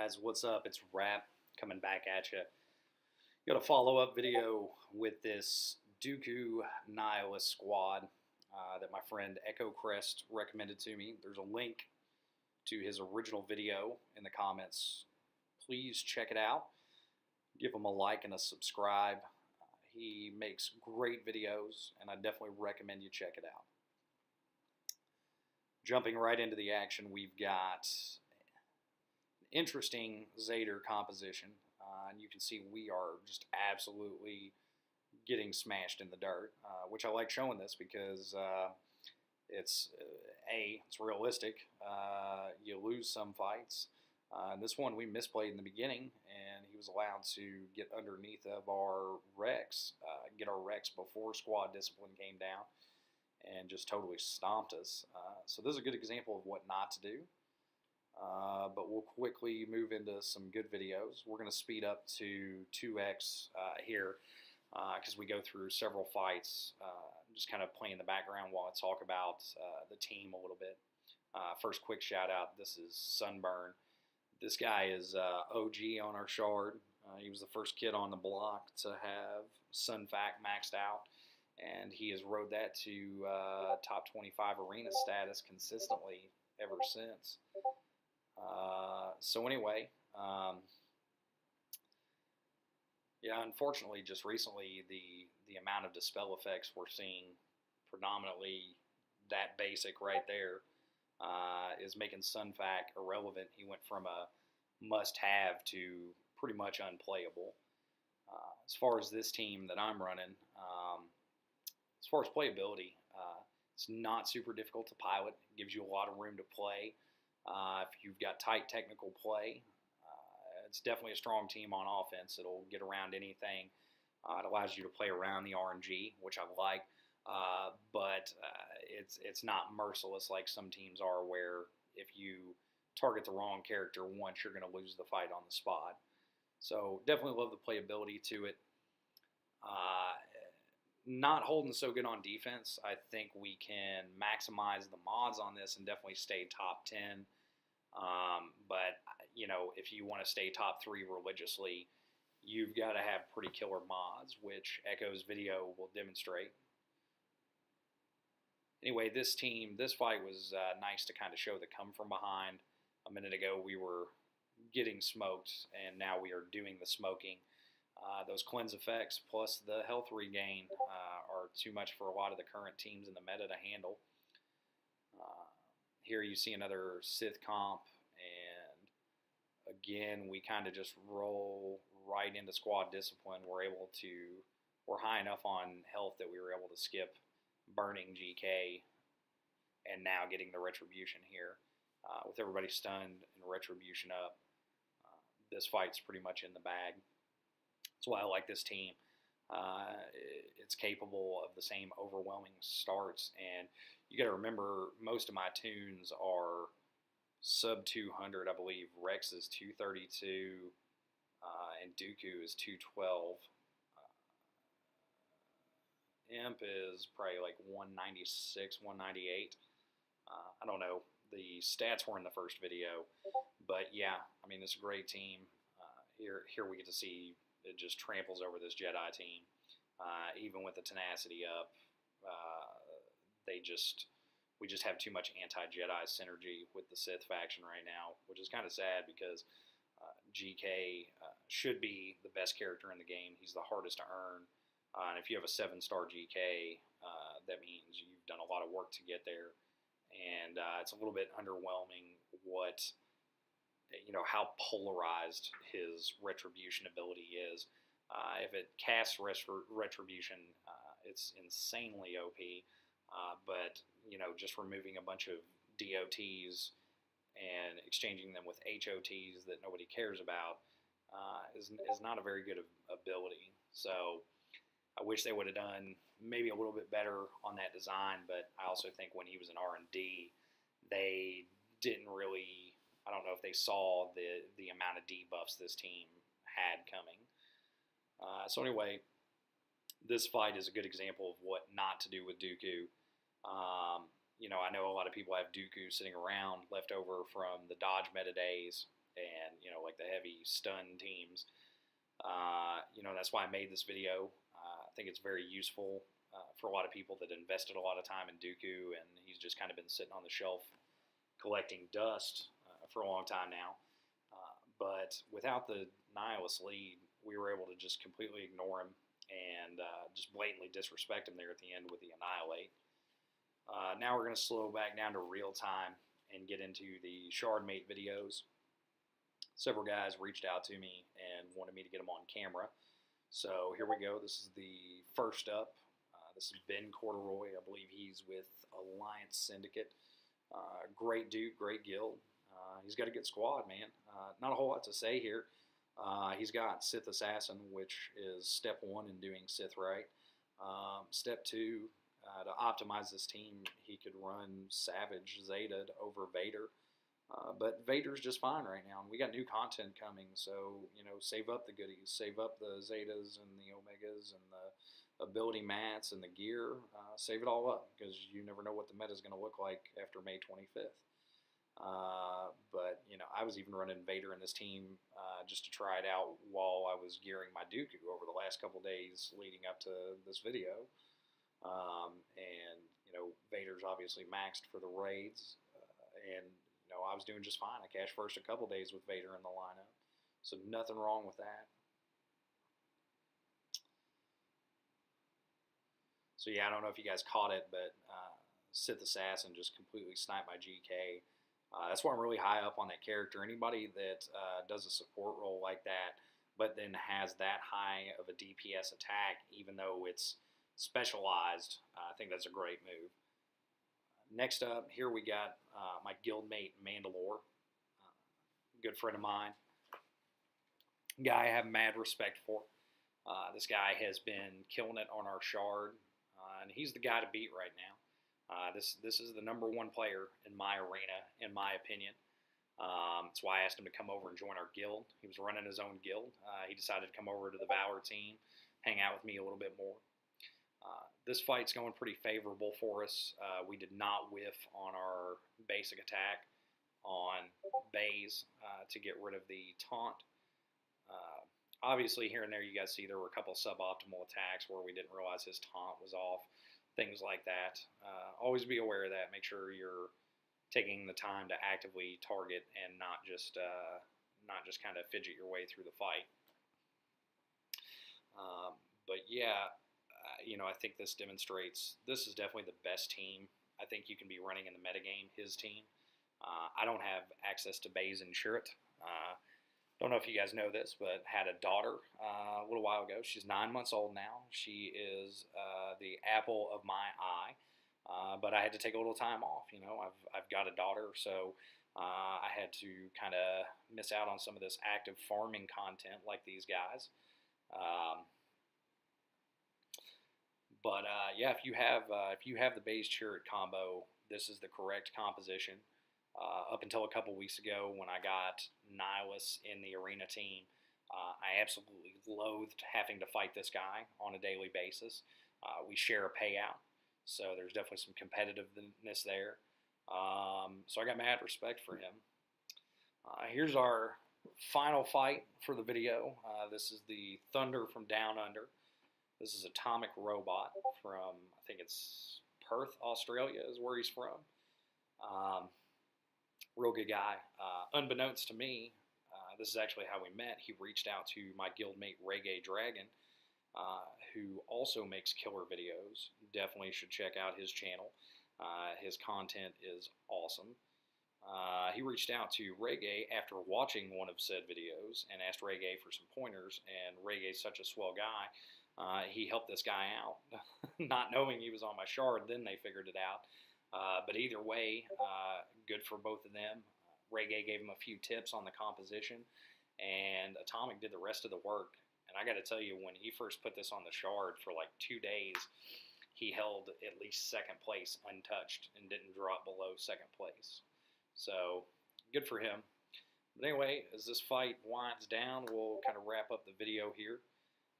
guys, what's up? It's Rap coming back at you. Got a follow-up video with this Dooku Nihilus squad that my friend Echocrest recommended to me. There's a link to his original video in the comments. Please check it out. Give him a like and a subscribe. He makes great videos, and I definitely recommend you check it out. Jumping right into the action, we've got an interesting Zader composition, and you can see we are just absolutely getting smashed in the dirt, which I like showing this because it's realistic. You lose some fights. This one we misplayed in the beginning, and he was allowed to get underneath of our Rex, get our Rex before squad discipline came down, and just totally stomped us. So this is a good example of what not to do. But we'll quickly move into some good videos. We're going to speed up to 2x here because we go through several fights. Just kind of play in the background while I talk about the team a little bit. First quick shout out, this is Sunburn. This guy is OG on our shard. He was the first kid on the block to have Sunfac maxed out, and he has rode that to top 25 arena status consistently ever since. So anyway, yeah, unfortunately, just recently, the amount of dispel effects we're seeing, predominantly that basic right there, is making Sunfac irrelevant. He went from a must-have to pretty much unplayable. As far as this team that I'm running, as far as playability, it's not super difficult to pilot. It gives you a lot of room to play. If you've got tight technical play, it's definitely a strong team on offense. It'll get around anything. It allows you to play around the RNG, which I like, but it's not merciless like some teams are, where if you target the wrong character once, you're going to lose the fight on the spot. So definitely love the playability to it. Not holding so good on defense. I think we can maximize the mods on this and definitely stay top 10. But, you know, if you want to stay top 3 religiously, you've got to have pretty killer mods, which Echo's video will demonstrate. Anyway, this fight was nice to kind of show the come from behind. A minute ago we were getting smoked, and now we are doing the smoking. Those cleanse effects plus the health regain are too much for a lot of the current teams in the meta to handle. Here you see another Sith comp, and again we kind of just roll right into squad discipline. We're high enough on health that we were able to skip burning GK, and now getting the retribution here. With everybody stunned and retribution up, this fight's pretty much in the bag. That's why I like this team. It's capable of the same overwhelming starts, and you got to remember most of my tunes are sub 200. I believe Rex is 232, and Dooku is 212. Imp is probably like 196, 198. I don't know. The stats were in the first video, but yeah, I mean, it's a great team. Here we get to see it just tramples over this Jedi team. Even with the tenacity up, we just have too much anti-Jedi synergy with the Sith faction right now, which is kind of sad because GK should be the best character in the game. He's the hardest to earn, and if you have a 7-star GK, that means you've done a lot of work to get there. And it's a little bit underwhelming how polarized his retribution ability is. If it casts retribution, it's insanely OP. But just removing a bunch of DOTs and exchanging them with HOTs that nobody cares about is not a very good ability. So I wish they would have done maybe a little bit better on that design, but I also think when he was in R&D, they didn't really, I don't know if they saw the amount of debuffs this team had coming. So anyway, this fight is a good example of what not to do with Dooku. I know a lot of people have Dooku sitting around left over from the dodge meta days, and like the heavy stun teams. That's why I made this video. I think it's very useful for a lot of people that invested a lot of time in Dooku, and he's just kind of been sitting on the shelf collecting dust for a long time now. But without the Nihilus lead, we were able to just completely ignore him and just blatantly disrespect him there at the end with the Annihilate. Now we're going to slow back down to real time and get into the Shardmate videos. Several guys reached out to me and wanted me to get them on camera. So here we go. This is the first up. This is Ben Corduroy. I believe he's with Alliance Syndicate. Great dude, great guild. He's got a good squad, man. Not a whole lot to say here. He's got Sith Assassin, which is step 1 in doing Sith right. Step 2, to optimize this team, he could run Savage Zeta over Vader. But Vader's just fine right now. And we got new content coming, so, save up the goodies. Save up the Zetas and the Omegas and the ability mats and the gear. Save it all up, because you never know what the meta is going to look like after May 25th. But, I was even running Vader in this team just to try it out while I was gearing my Dooku over the last couple days leading up to this video. Vader's obviously maxed for the raids, and I was doing just fine. I cashed first a couple days with Vader in the lineup, so nothing wrong with that. So yeah, I don't know if you guys caught it, but Sith Assassin just completely sniped my GK. That's why I'm really high up on that character. Anybody that does a support role like that, but then has that high of a DPS attack, even though it's specialized, I think that's a great move. Next up, here we got my guildmate Mandalore, good friend of mine, guy I have mad respect for. This guy has been killing it on our shard, and he's the guy to beat right now. This is the #1 player in my arena, in my opinion. That's why I asked him to come over and join our guild. He was running his own guild. He decided to come over to the Valor team, hang out with me a little bit more. This fight's going pretty favorable for us. We did not whiff on our basic attack on Baze to get rid of the taunt. Obviously, here and there, you guys see there were a couple suboptimal attacks where we didn't realize his taunt was off, things like that. Always be aware of that. Make sure you're taking the time to actively target and not just kind of fidget your way through the fight. But yeah, I think this demonstrates this is definitely the best team I think you can be running in the metagame, his team. I don't have access to Baze and Shurit. Don't know if you guys know this, but had a daughter a little while ago. She's 9 months old now. She is the apple of my eye. But I had to take a little time off. I've got a daughter, so I had to kind of miss out on some of this active farming content like these guys. Yeah, if you have the Baze Chariot combo, this is the correct composition. Up until a couple weeks ago, when I got Nihilus in the arena team, I absolutely loathed having to fight this guy on a daily basis. We share a payout, so there's definitely some competitiveness there. So I got mad respect for him. Here's our final fight for the video. This is the Thunder from Down Under. This is Atomic Robot from, I think it's Perth, Australia is where he's from. Real good guy. Unbeknownst to me, this is actually how we met. He reached out to my guildmate Reggae Dragon, who also makes killer videos. Definitely should check out his channel. His content is awesome. He reached out to Reggae after watching one of said videos and asked Reggae for some pointers, and Reggae's such a swell guy. He helped this guy out, not knowing he was on my shard. Then they figured it out. But either way, good for both of them. Reggae gave him a few tips on the composition, and Atomic did the rest of the work. And I got to tell you, when he first put this on the shard for like 2 days, he held at least second place untouched and didn't drop below second place. So good for him. But anyway, as this fight winds down, we'll kind of wrap up the video here.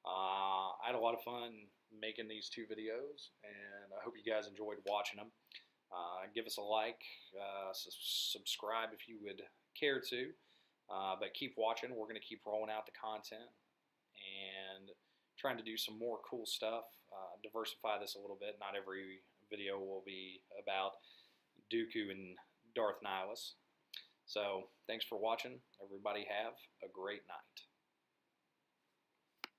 I had a lot of fun making these 2 videos, and I hope you guys enjoyed watching them. Give us a like, subscribe if you would care to. But keep watching. We're going to keep rolling out the content and trying to do some more cool stuff, diversify this a little bit. Not every video will be about Dooku and Darth Nihilus. So thanks for watching. Everybody have a great night.